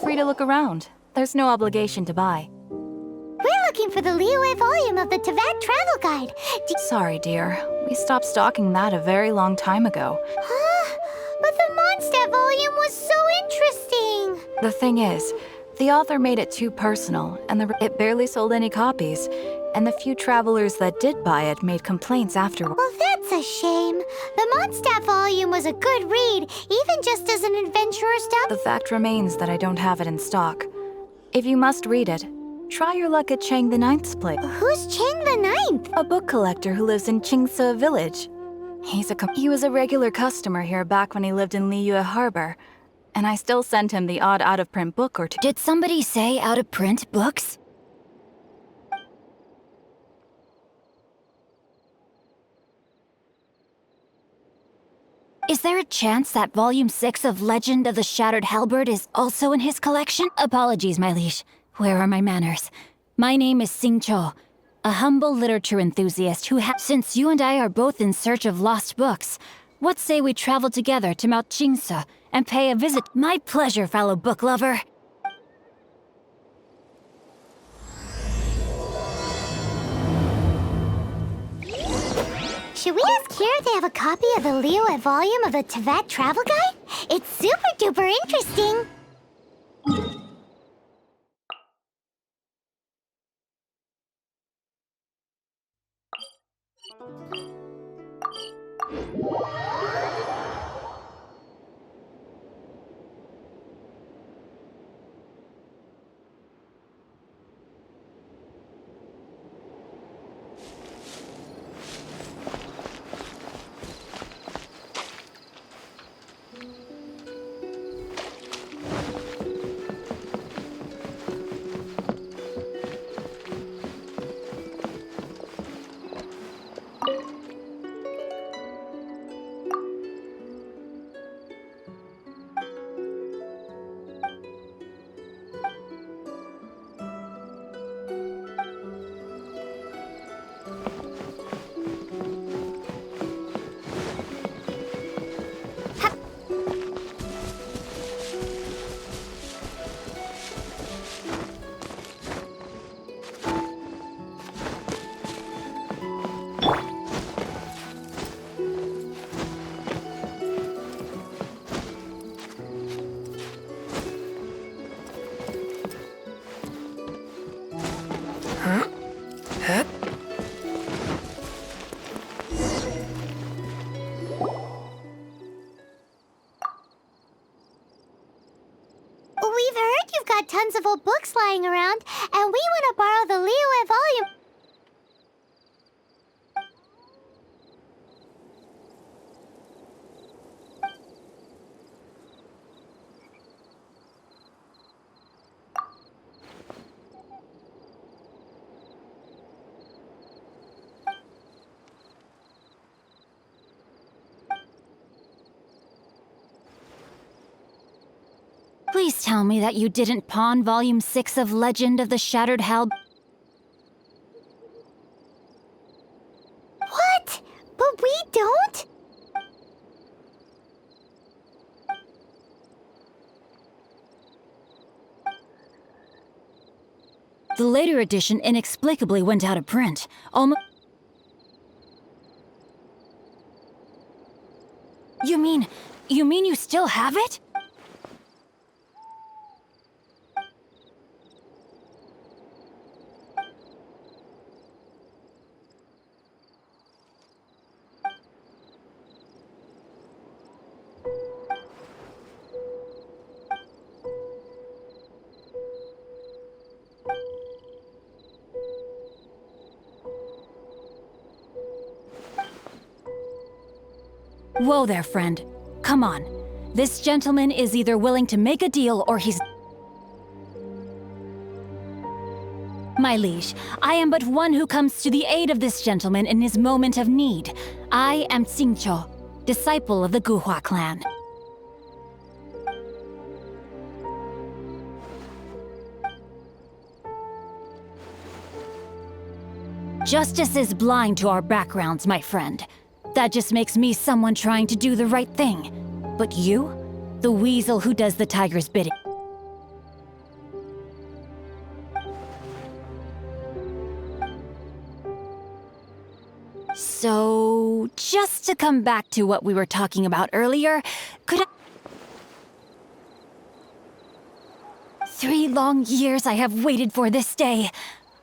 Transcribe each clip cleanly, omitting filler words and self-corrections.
free to look around. There's no obligation to buy. We're looking for the Liyue volume of the Teyvat Travel Guide. Sorry, dear. We stopped stocking that a very long time ago. Huh? But the Mondstadt volume was so interesting! The thing is, the author made it too personal, and it barely sold any copies. And the few travelers that did buy it made complaints afterward. Well, that's a shame. The Mondstadt volume was a good read, even just as an adventurer stuff. The fact remains that I don't have it in stock. If you must read it, try your luck at Chang the Ninth's place. Who's Chang the Ninth? A book collector who lives in Qingce Village. He was a regular customer here back when he lived in Liyue Harbor, and I still send him the odd out-of-print book or two. Did somebody say out-of-print books? Is there a chance that Volume 6 of Legend of the Shattered Halberd is also in his collection? Apologies, my liege. Where are my manners? My name is Xingqiu, a humble literature enthusiast who since you and I are both in search of lost books, what say we travel together to Mount Qingce and pay a visit? My pleasure, fellow book lover. Should we ask here if they have a copy of the Liyue volume of the Teyvat Travel Guide? It's super duper interesting! We've heard you've got tons of old books lying around, and we want to borrow the Liyue volume. Please tell me that you didn't pawn Volume 6 of Legend of the Shattered Halberd. What? But we don't? The later edition inexplicably went out of print. Almost. You mean you still have it? Whoa there, friend. Come on. This gentleman is either willing to make a deal or he's... My liege, I am but one who comes to the aid of this gentleman in his moment of need. I am Xingqiu, disciple of the Guhua clan. Justice is blind to our backgrounds, my friend. That just makes me someone trying to do the right thing. But you? The weasel who does the tiger's bidding. So, just to come back to what we were talking about earlier, could I... 3 long years I have waited for this day.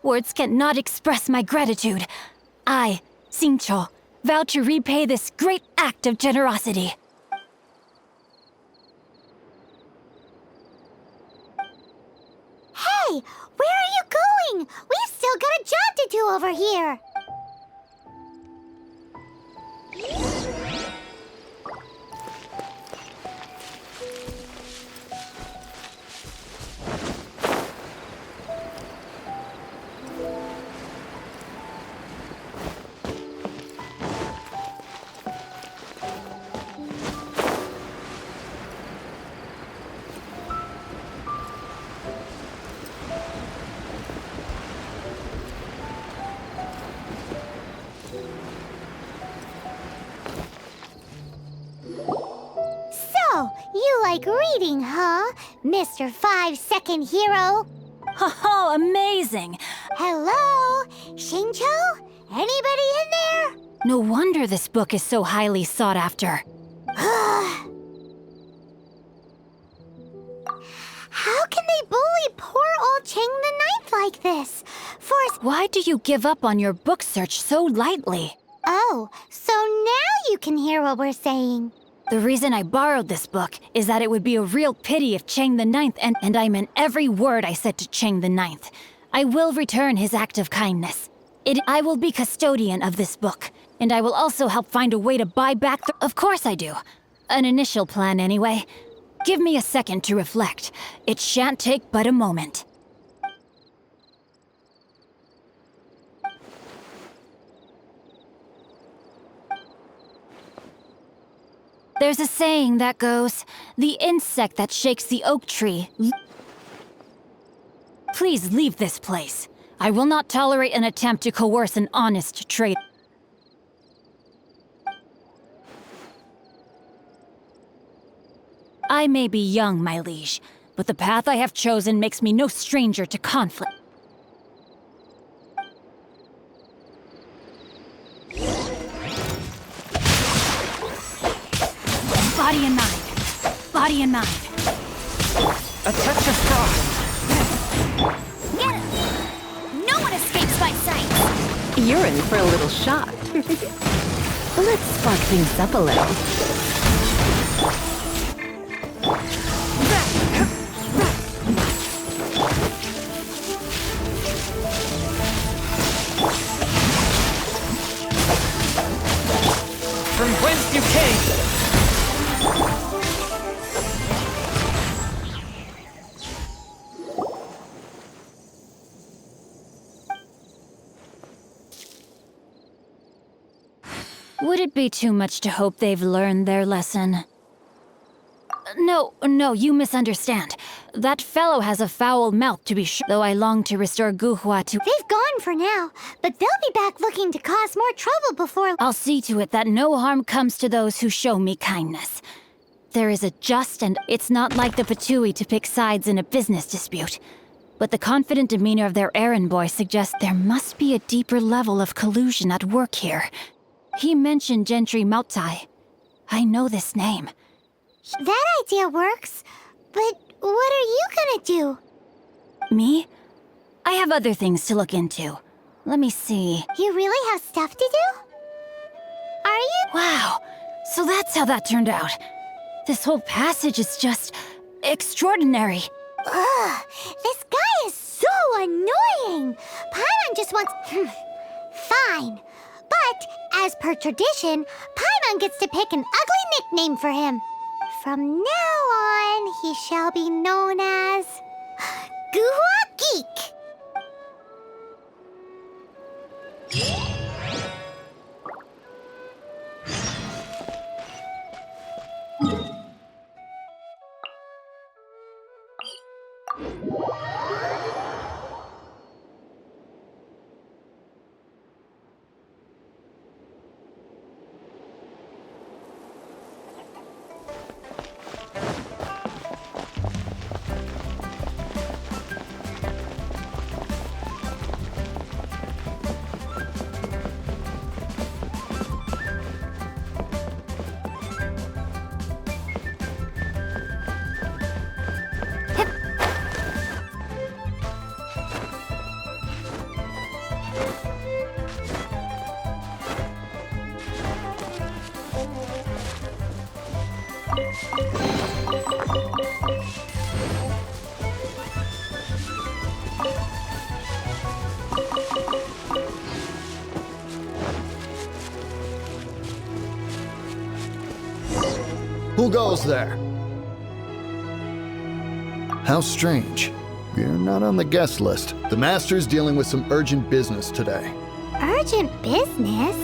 Words cannot express my gratitude. I, Xingqiu, vow to repay this great act of generosity. Hey, where are you going? We've still got a job to do over here. So, you like reading, huh, Mr. 5-second hero? Oh, amazing! Hello? Xingqiu? Anybody in there? No wonder this book is so highly sought after. How can they bully poor old Cheng the Ninth like this? Why do you give up on your book search so lightly? Oh, so now you can hear what we're saying. The reason I borrowed this book is that it would be a real pity if Cheng the Ninth, and I meant every word I said to Cheng the Ninth. I will return his act of kindness. I will be custodian of this book, and I will also help find a way to buy back the... Of course I do. An initial plan anyway. Give me a second to reflect. It shan't take but a moment. There's a saying that goes, the insect that shakes the oak tree. Please leave this place. I will not tolerate an attempt to coerce an honest trade. I may be young, my liege, but the path I have chosen makes me no stranger to conflict. Body and mind. Body and mind. A touch of frost. Get him! No one escapes my sight! You're in for a little shock. Let's spark things up a little. From whence you came! Would it be too much to hope they've learned their lesson? No, you misunderstand. That fellow has a foul mouth, to be sure, though I long to restore Guhua to... They've gone for now, but they'll be back looking to cause more trouble before... I'll see to it that no harm comes to those who show me kindness. There is a just and... It's not like the Patui to pick sides in a business dispute. But the confident demeanor of their errand boy suggests there must be a deeper level of collusion at work here. He mentioned Gentry Mautai. I know this name. That idea works, but what are you gonna do? Me? I have other things to look into. Let me see. You really have stuff to do? Are you? Wow, so that's how that turned out. This whole passage is just... extraordinary. Ugh, this guy is so annoying! Paimon just wants... Fine. But, as per tradition, Paimon gets to pick an ugly nickname for him. From now on, he shall be known as... Guhua Geek! Who goes there? How strange. You're not on the guest list. The master's dealing with some urgent business today. Urgent business?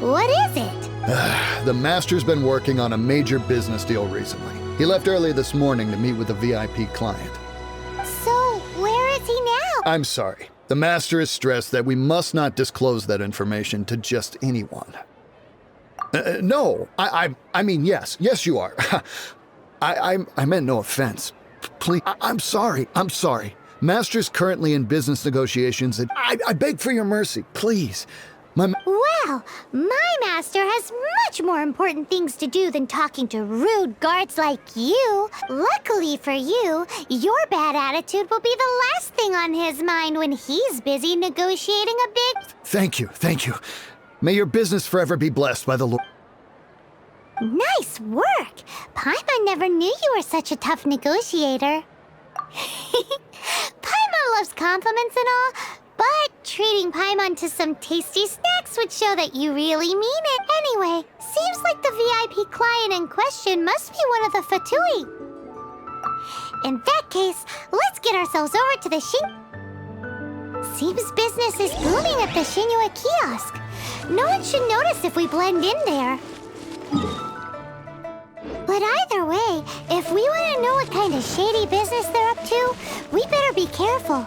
What is it? The master's been working on a major business deal recently. He left early this morning to meet with a VIP client. So, where is he now? I'm sorry. The master is stressed that we must not disclose that information to just anyone. No, I mean, yes. Yes, you are. I meant no offense. Please, I'm sorry. Master's currently in business negotiations, and I beg for your mercy, please. Well, my master has much more important things to do than talking to rude guards like you. Luckily for you, your bad attitude will be the last thing on his mind when he's busy negotiating a big... Thank you. May your business forever be blessed by the Lord. Nice work! Paimon never knew you were such a tough negotiator. Paimon loves compliments and all, but treating Paimon to some tasty snacks would show that you really mean it. Anyway, seems like the VIP client in question must be one of the Fatui. In that case, let's get ourselves over to the Seems business is booming at the Shinua kiosk. No one should notice if we blend in there. But either way, if we want to know what kind of shady business they're up to, we better be careful.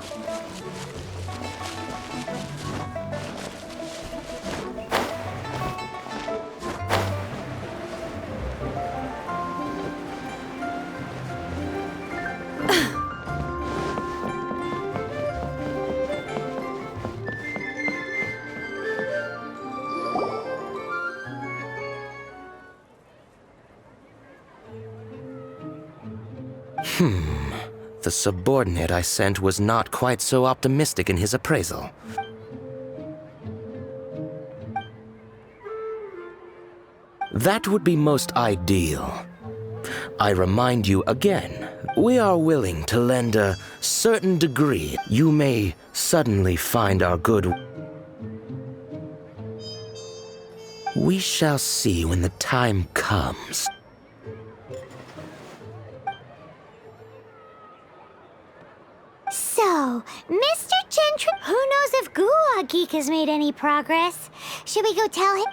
The subordinate I sent was not quite so optimistic in his appraisal. That would be most ideal. I remind you again, we are willing to lend a certain degree. You may suddenly find our good. We shall see when the time comes. So, Mr. Gentry, who knows if Guwa Geek has made any progress? Should we go tell him?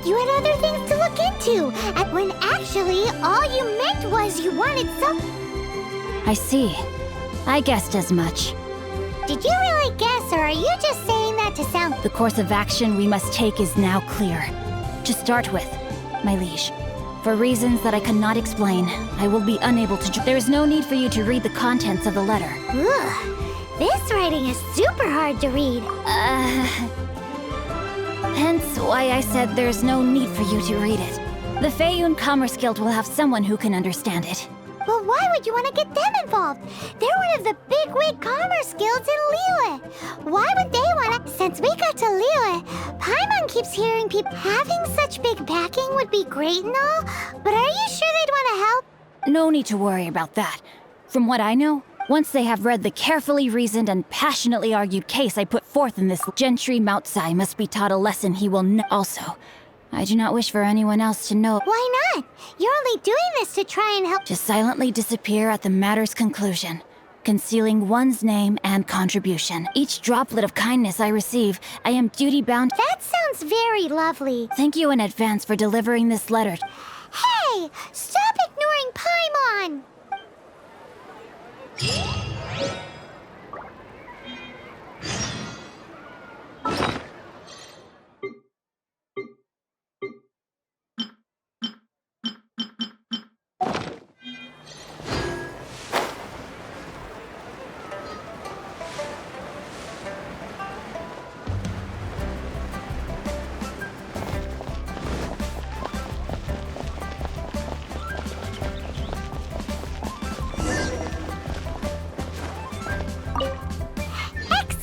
You had other things to look into, when actually all you meant was you wanted some... I see. I guessed as much. Did you really guess, or are you just saying that to sound... The course of action we must take is now clear. To start with, my liege, for reasons that I cannot explain, I will be unable to... There is no need for you to read the contents of the letter. Ugh, this writing is super hard to read. Hence why I said there's no need for you to read it. The Feiyun Commerce Guild will have someone who can understand it. Well, why would you want to get them involved? They're one of the bigwig commerce guilds in Liyue. Why would they want to? Since we got to Liyue, Paimon keeps hearing people having such big backing would be great and all, but are you sure they'd want to help? No need to worry about that. From what I know, once they have read the carefully reasoned and passionately argued case I put forth in this, Gentry Moutsai must be taught a lesson he will know. Also, I do not wish for anyone else to know. Why not? You're only doing this to try and help. To silently disappear at the matter's conclusion, concealing one's name and contribution. Each droplet of kindness I receive, I am duty-bound. That sounds very lovely. Thank you in advance for delivering this letter. Hey! Stop ignoring Paimon!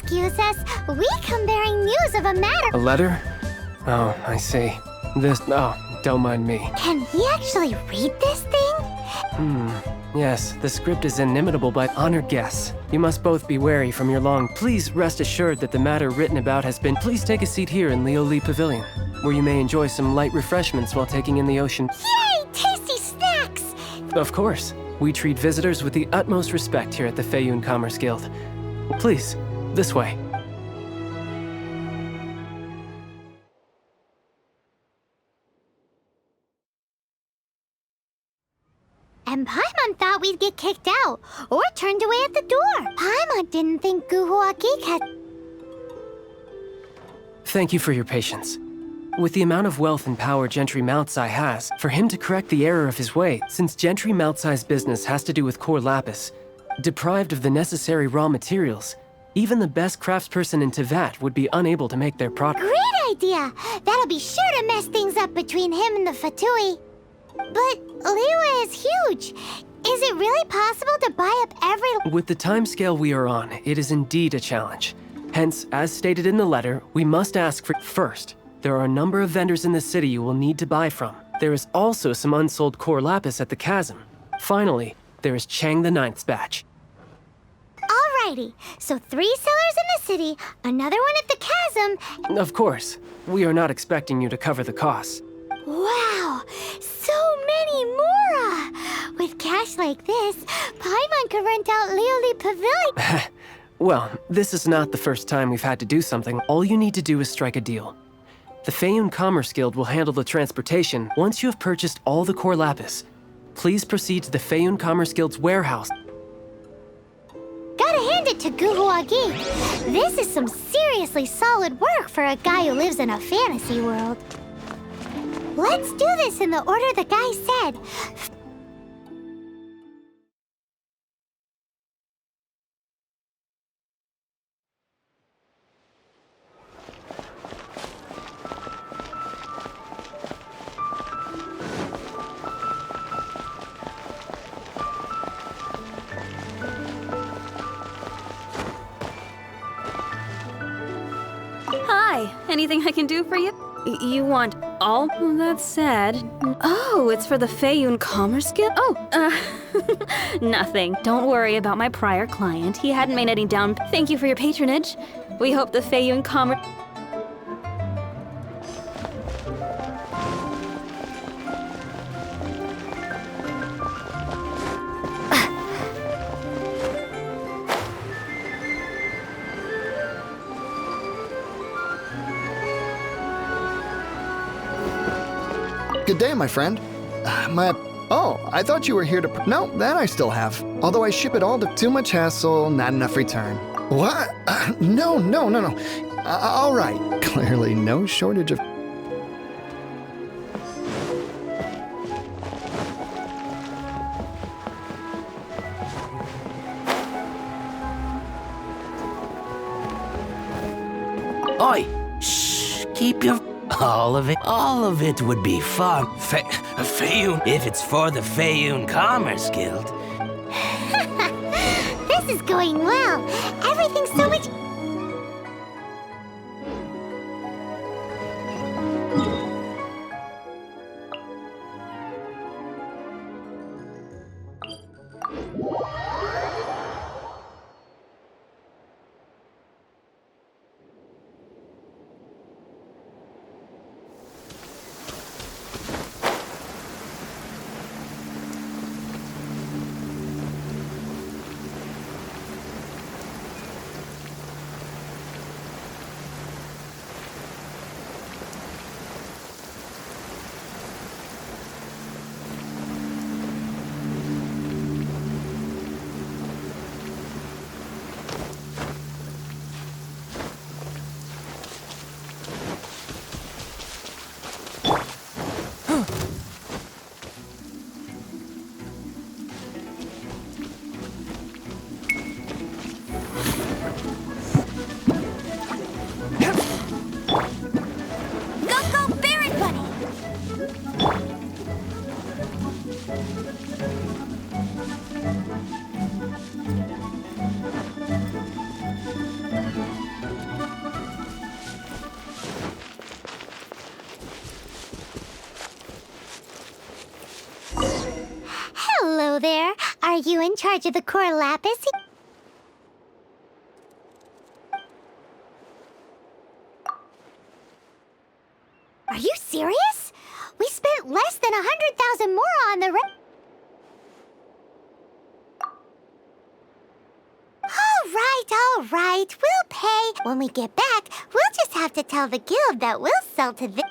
excuse us. We come bearing news of a matter. A letter? Oh, I see. Don't mind me. Can he actually read this thing? Yes, the script is inimitable by honored guests. You must both be wary from your long. Please rest assured that the matter written about has been. Please take a seat here in Liyue Pavilion, where you may enjoy some light refreshments while taking in the ocean. Yay! Tasty snacks! Of course, we treat visitors with the utmost respect here at the Feiyun Commerce Guild. Please, this way. And Paimon thought we'd get kicked out, or turned away at the door. Paimon didn't think Guhua Geek had... Thank you for your patience. With the amount of wealth and power Gentry Moutsai has, for him to correct the error of his way, since Gentry Moutsai's business has to do with core lapis, deprived of the necessary raw materials, even the best craftsperson in Tevat would be unable to make their product. Great idea! That'll be sure to mess things up between him and the Fatui. But Liyue is huge. Is it really possible to buy up every... With the timescale we are on, it is indeed a challenge. Hence, as stated in the letter, we must ask for... First, there are a number of vendors in the city you will need to buy from. There is also some unsold core lapis at the chasm. Finally, there is Chang the Ninth's batch. Alrighty, so 3 sellers in the city, another one at the chasm... Of course, we are not expecting you to cover the costs. Wow! So many more! With cash like this, Paimon could rent out Liyue Pavilion. Well, this is not the first time we've had to do something. All you need to do is strike a deal. The Feiyun Commerce Guild will handle the transportation once you have purchased all the core lapis. Please proceed to the Feiyun Commerce Guild's warehouse. Gotta hand it to Guhua Geek. This is some seriously solid work for a guy who lives in a fantasy world. Let's do this in the order the guy said. Hi, anything I can do for you? You want all? That's sad. Oh, it's for the Feiyun Commerce Guild? Nothing. Don't worry about my prior client. He hadn't made any down. Thank you for your patronage. We hope the Feiyun Commerce... Good day, my friend. Oh, I thought you were here to... No, that I still have. Although I ship it all to... Too much hassle, not enough return. What? No. All right. Clearly no shortage of... Oi! Shh! Keep your... All of it would be fun. Feiyun, if it's for the Feiyun Commerce Guild. This is going well. Everything's so much... charge of the core lapis. Are you serious? We spent less than 100,000 more on the All right, we'll pay. When we get back, we'll just have to tell the guild that we'll sell to them.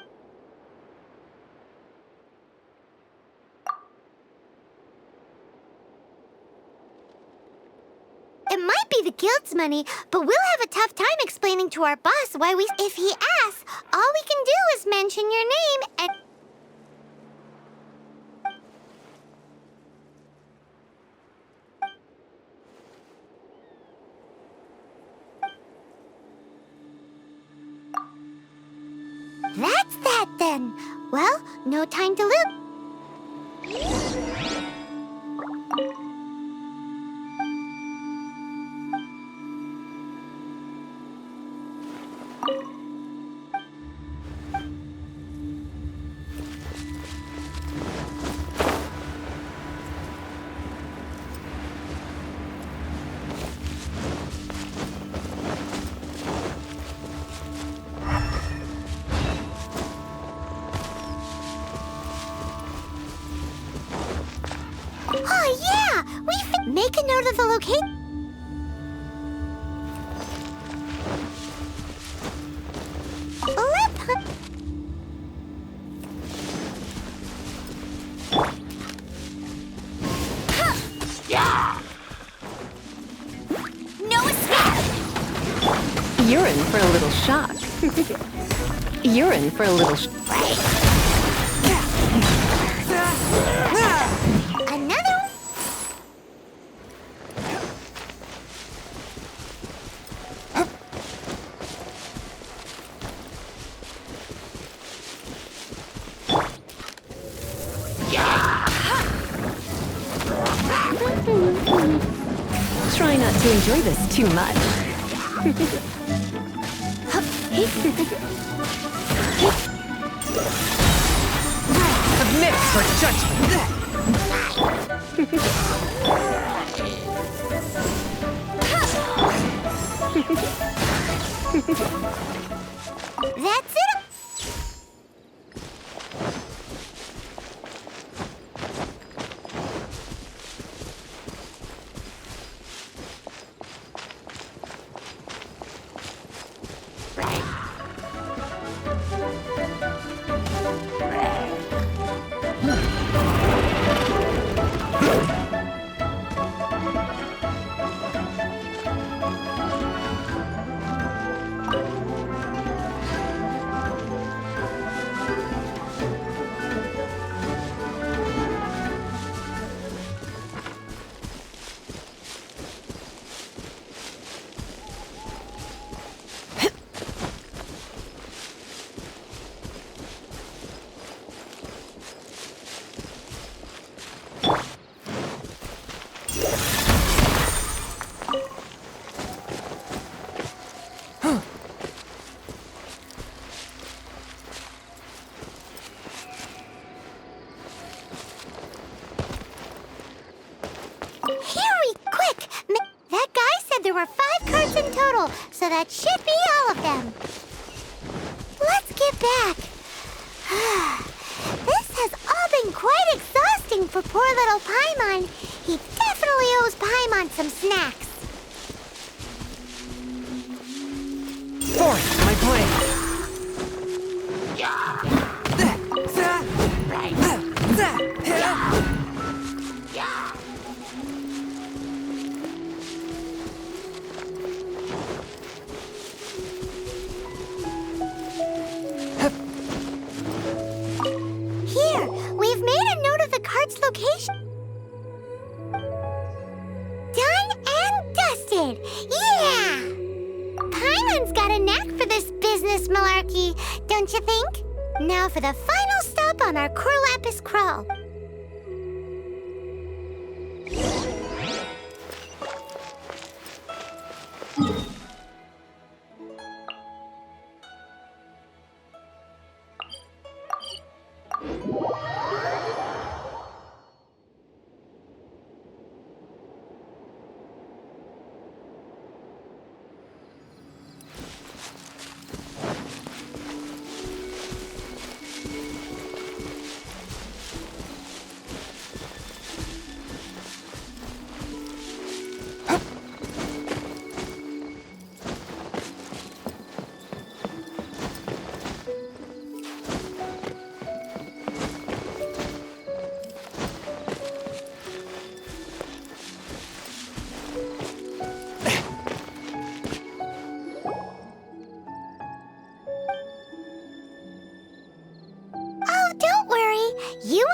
It might be the guild's money, but we'll have a tough time explaining to our boss why we... If he asks, all we can do is mention your name and... That's that then. Well, no time to lose. Oh, yeah! Make a note of the location. No escape! You're in for a little shock. You're in for a little Another one? Try not to enjoy this too much. Submit for judgment! That's it. That guy said there were 5 cards in total, so that should be all of them. Let's get back. This has all been quite exhausting for poor little Paimon. He definitely owes Paimon some snacks. Force my blade! Here, we've made a note of the card's location. Done and dusted. Yeah! Paimon's got a knack for this business malarkey, don't you think? Now for the final stop on our core lapis crawl.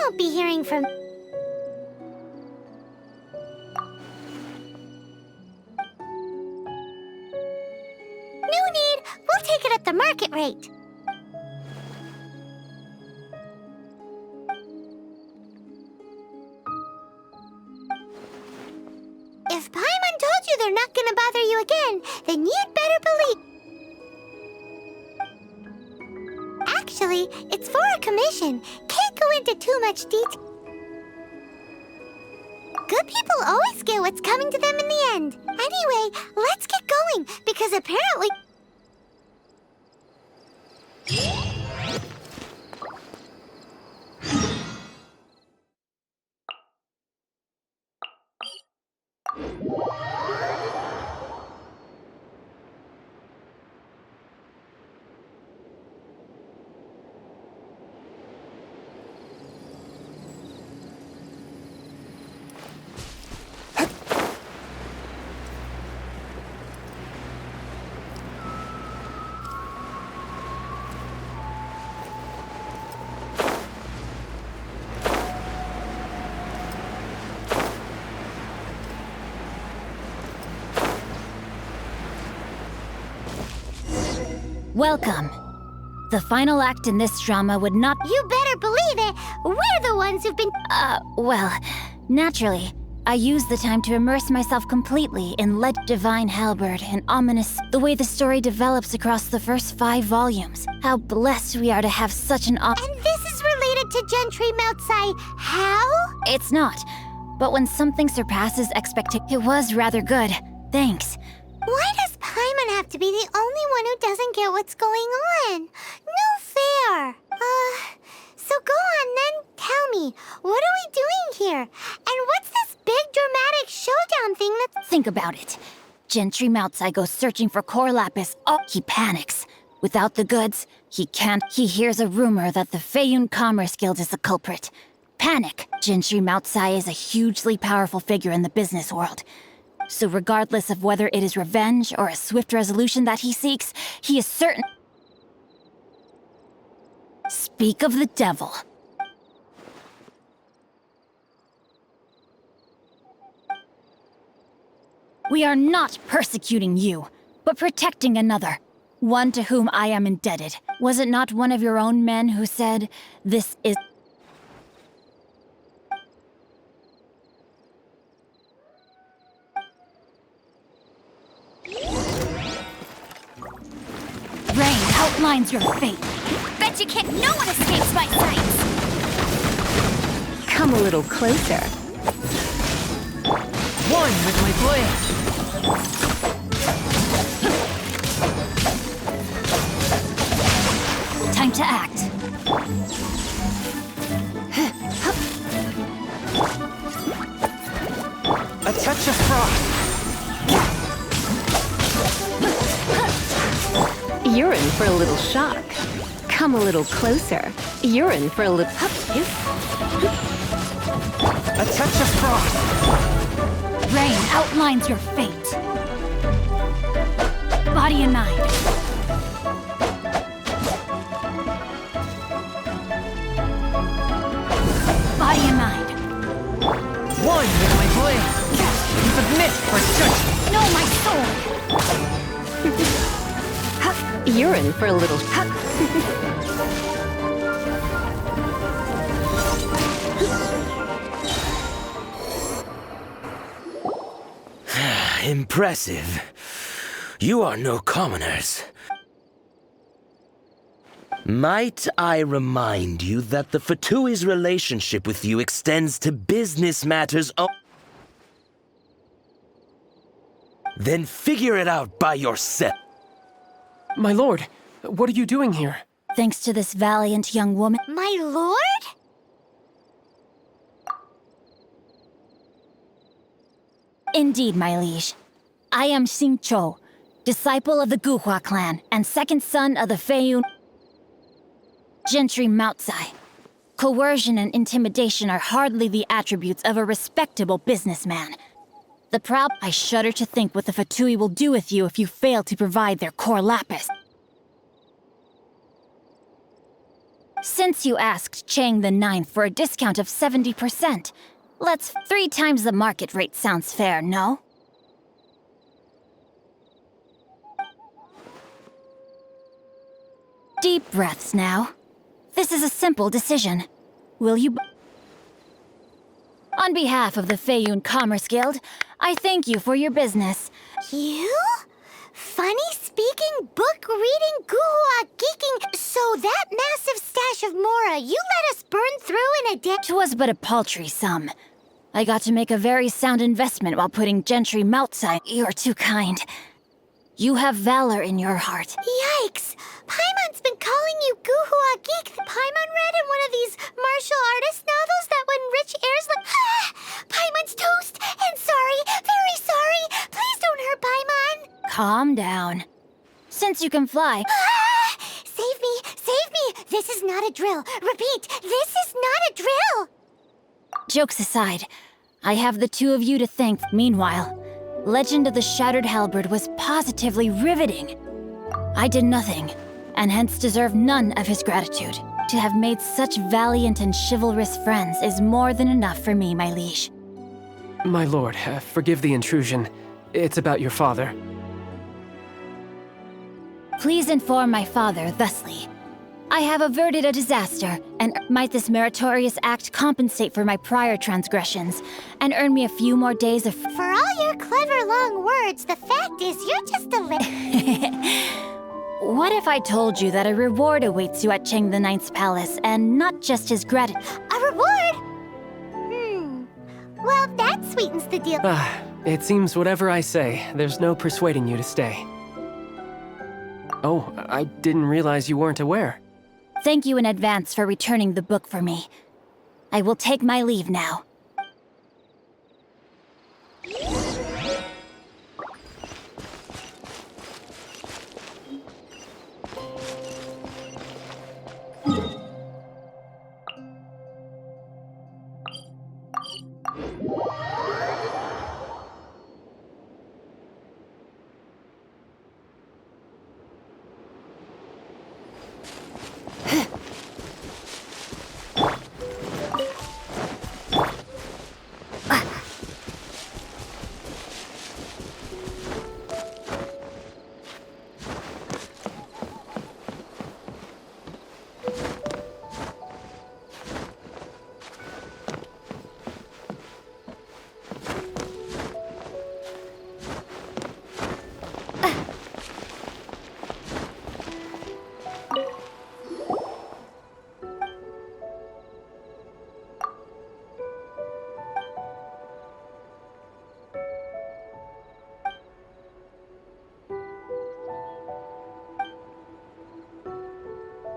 won't be hearing from... No need. We'll take it at the market rate. If Paimon told you they're not gonna bother you again, then you'd better believe... Actually, it's for a commission. Can't go into too much detail. Good people always get what's coming to them in the end. Anyway, let's get going, because apparently... Welcome. The final act in this drama would not... You better believe it! We're the ones who've been... Well, naturally, I used the time to immerse myself completely in Divine Halberd and ominous... The way the story develops across the first 5 volumes. How blessed we are to have such an And this is related to Gentry Moutsai. How? It's not. But when something surpasses expectation... It was rather good. Thanks. Why does Paimon have to be the only one who doesn't get what's going on? No fair. So go on then, tell me, what are we doing here? And what's this big dramatic showdown thing that's... Think about it. Gentry Moutsai goes searching for core lapis. Oh, he panics. Without the goods, he can't... He hears a rumor that the Feiyun Commerce Guild is the culprit. Panic. Gentry Moutsai is a hugely powerful figure in the business world. So regardless of whether it is revenge or a swift resolution that he seeks, he is certain... Speak of the devil. We are not persecuting you, but protecting another. One to whom I am indebted. Was it not one of your own men who said, this is... Rain outlines your fate. Bet you can't. No one escapes my sights. Come a little closer. One with my blade! Time to act. A touch of frost! You're in for a little shock. Come a little closer. You're in for a little... A touch of frost! Rain outlines your fate. Body and mind. Body and mind. One with my blade! Submit or judgment! No, my sword! You're in for a little... Impressive. You are no commoners. Might I remind you that the Fatui's relationship with you extends to business matters only? Then figure it out by yourself. My lord, what are you doing here? Thanks to this valiant young woman... My lord? Indeed, my liege. I am Xingqiu, disciple of the Guhua clan, and second son of the Feiyun... Gentry Moutsai. Coercion and intimidation are hardly the attributes of a respectable businessman. The proud... I shudder to think what the Fatui will do with you if you fail to provide their core lapis. Since you asked Chang the Ninth for a discount of 70%, let's 3 times the market rate sounds fair, no? Deep breaths now. This is a simple decision. Will you... On behalf of the Feiyun Commerce Guild, I thank you for your business. You? Funny-speaking, book-reading, guhua geeking. So that massive stash of Mora you let us burn through in a day? 'Twas but a paltry sum. I got to make a very sound investment while putting Gentry Moutside. You're too kind. You have valor in your heart. Yikes! Paimon's been calling you guhua geek. Paimon read in one of these martial artist novels that when rich heirs like... Paimon's toast! And sorry, very sorry! Please don't hurt Paimon! Calm down. Since you can fly... Save me! Save me! This is not a drill. Repeat, this is not a drill! Jokes aside, I have the 2 of you to thank. Meanwhile, Legend of the Shattered Halberd was positively riveting. I did nothing, and hence deserve none of his gratitude. To have made such valiant and chivalrous friends is more than enough for me, my liege. My lord, forgive the intrusion. It's about your father. Please inform my father thusly. I have averted a disaster, and might this meritorious act compensate for my prior transgressions, and earn me a few more days of... For all your clever long words, the fact is you're just a What if I told you that a reward awaits you at Chang the Ninth's palace, and not just his gratitude? A reward? Well, that sweetens the deal. It seems whatever I say, there's no persuading you to stay. Oh, I didn't realize you weren't aware. Thank you in advance for returning the book for me. I will take my leave now.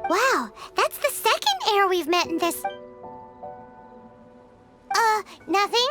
Wow, that's the second heir we've met in this... Nothing?